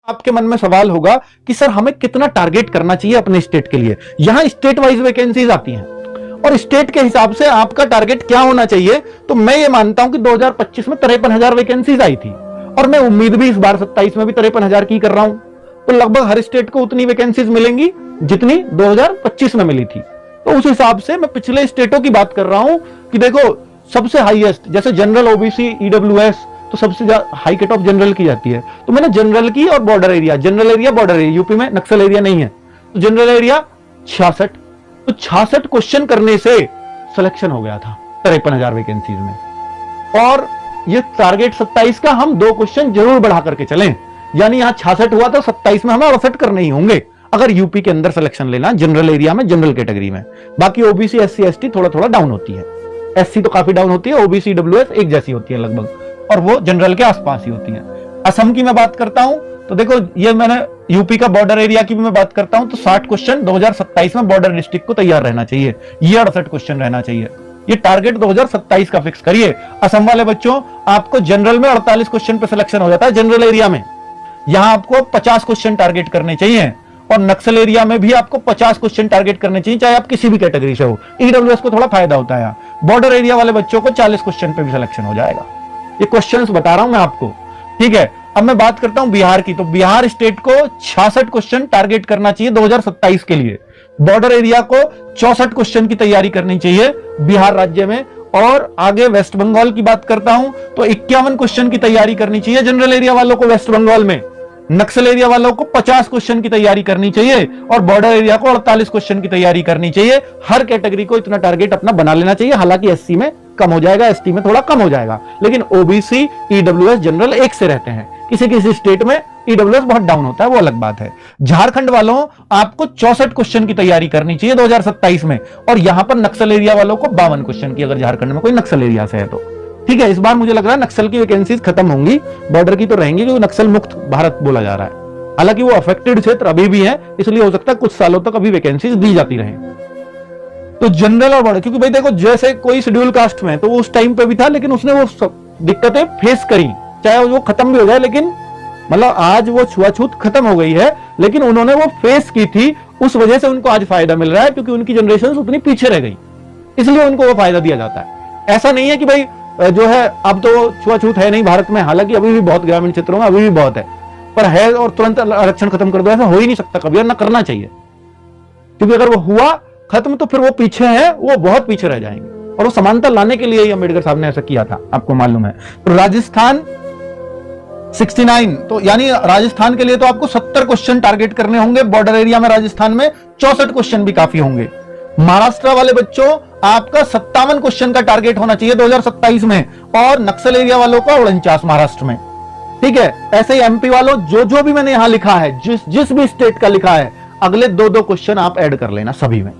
आपके मन में सवाल होगा कि सर हमें कितना टारगेट करना चाहिए अपने स्टेट के लिए। यहां स्टेट वाइज वैकेंसीज आती हैं और स्टेट के हिसाब से आपका टारगेट क्या होना चाहिए। तो मैं ये मानता हूं कि 2025 में 53,000 वैकेंसीज आई थी और मैं उम्मीद भी इस बार 27 में भी 53,000 की कर रहा हूं। तो लगभग हर स्टेट को उतनी वैकेंसीज मिलेंगी जितनी 2025 में मिली थी। तो उस हिसाब से मैं पिछले स्टेटों की बात कर रहा हूं कि देखो सबसे हाईएस्ट जैसे जनरल, ओबीसी, ईडब्ल्यूएस, तो सबसे हाई कट ऑफ जनरल की जाती है। तो मैंने जनरल की और border area, general area border area, UP में नक्सल एरिया नहीं है तो जनरल एरिया 66, तो 66 क्वेश्चन करने से सिलेक्शन हो गया था 53,000 वैकेंसीज में। और ये टारगेट 27 का हम 2 क्वेश्चन जरूर बढ़ा करके चलें, यानी यहां 66 हुआ तो 27 में हमें 68 करने ही होंगे अगर यूपी के अंदर सिलेक्शन लेना जनरल एरिया में, जनरल कैटेगरी में। बाकी ओबीसी, एससी, एसटी थोड़ा थोड़ा डाउन होती है, एससी तो काफी डाउन होती है, ओबीसी, डब्ल्यूएस एक जैसी होती है लगभग, और वो जनरल के आसपास ही होती है। असम की मैं बात करता हूं तो देखो ये मैंने यूपी का बॉर्डर एरिया की भी मैं बात करता हूं तो 60 क्वेश्चन 2027 में बॉर्डर डिस्ट्रिक्ट को तैयार रहना चाहिए, ये 68 क्वेश्चन रहना चाहिए। ये टारगेट 2027 का फिक्स करिए। असम वाले बच्चों आपको जनरल में 48 क्वेश्चन पे सिलेक्शन हो जाता है जनरल एरिया में, यहां आपको 50 क्वेश्चन टारगेट करने चाहिए। और नक्सल एरिया में भी आपको 50 क्वेश्चन टारगेट करने चाहिए, चाहे आप किसी भी कैटेगरी से हो। ईडब्ल्यूएस को थोड़ा फायदा होता है, बॉर्डर एरिया वाले बच्चों को 40 क्वेश्चन पे भी सिलेक्शन हो जाएगा। ये क्वेश्चंस बता रहा हूं मैं आपको, ठीक है। अब मैं बात करता हूं बिहार की, तो बिहार स्टेट को 66 क्वेश्चन टारगेट करना चाहिए 2027 के लिए। बॉर्डर एरिया को 64 क्वेश्चन की तैयारी करनी चाहिए बिहार राज्य में। और आगे वेस्ट बंगाल की बात करता हूं तो 51 क्वेश्चन की तैयारी करनी चाहिए जनरल एरिया वालों को वेस्ट बंगाल में। नक्सल एरिया वालों को 50 क्वेश्चन की तैयारी करनी चाहिए और बॉर्डर एरिया को 48 क्वेश्चन की तैयारी करनी चाहिए। हर कैटेगरी को इतना टारगेट अपना बना लेना चाहिए। हालांकि एससी में कम हो जाएगा, एसटी में थोड़ा कम हो जाएगा, लेकिन ओबीसी, ईडब्ल्यूएस, जनरल एक से रहते हैं। किसी किसी स्टेट में ईडब्ल्यूएस बहुत डाउन होता है, वो अलग बात है। झारखंड वालों आपको 64 क्वेश्चन की तैयारी करनी चाहिए 2027 में, और यहां पर नक्सल एरिया वालों को 52 क्वेश्चन की, अगर झारखंड में कोई नक्सल एरिया से है तो। ठीक है, इस बार मुझे लग रहा है नक्सल की वैकेंसीज खत्म होंगी, बॉर्डर की तो रहेंगी क्योंकि नक्सल मुक्त भारत बोला जा रहा है। हालांकि वो अफेक्टेड क्षेत्र अभी भी है, इसलिए हो सकता है कुछ सालों तक अभी वैकेंसीज दी जाती रहे। तो जनरल और बॉर्डर, क्योंकि भाई देखो जैसे कोई शेड्यूल कास्ट में तो वो उस टाइम पे भी था, लेकिन उसने वो दिक्कतें फेस करी, चाहे वो खत्म भी हो जाए, लेकिन मतलब आज वो छुआछूत खत्म हो गई है, लेकिन उन्होंने वो फेस की थी, उस वजह से उनको आज फायदा मिल रहा है, क्योंकि उनकी जनरेशन उतनी पीछे रह गई, इसलिए उनको वो फायदा दिया जाता है। ऐसा नहीं है कि भाई जो है अब तो छुआछूत है नहीं भारत में, हालांकि अभी भी बहुत ग्रामीण क्षेत्रों में अभी भी बहुत है, पर है और तुरंत आरक्षण खत्म कर दो ऐसा हो ही नहीं सकता कभी, और ना करना चाहिए, क्योंकि अगर वो हुआ खत्म तो फिर वो पीछे हैं, वो बहुत पीछे रह जाएंगे। और वो समानता लाने के लिए ही अम्बेडकर साहब ने ऐसा किया था, आपको मालूम है। तो राजस्थान 69, तो यानी राजस्थान के लिए तो आपको 70 क्वेश्चन टारगेट करने होंगे। बॉर्डर एरिया में राजस्थान में 64 क्वेश्चन भी काफी होंगे। महाराष्ट्र वाले बच्चों आपका 57 क्वेश्चन का टारगेट होना चाहिए 2027 में, और नक्सल एरिया वालों का 49 महाराष्ट्र में। ठीक है, ऐसे ही एमपी वालों जो भी मैंने यहां लिखा है, जिस भी स्टेट का लिखा है, अगले 2-2 क्वेश्चन आप ऐड कर लेना सभी में।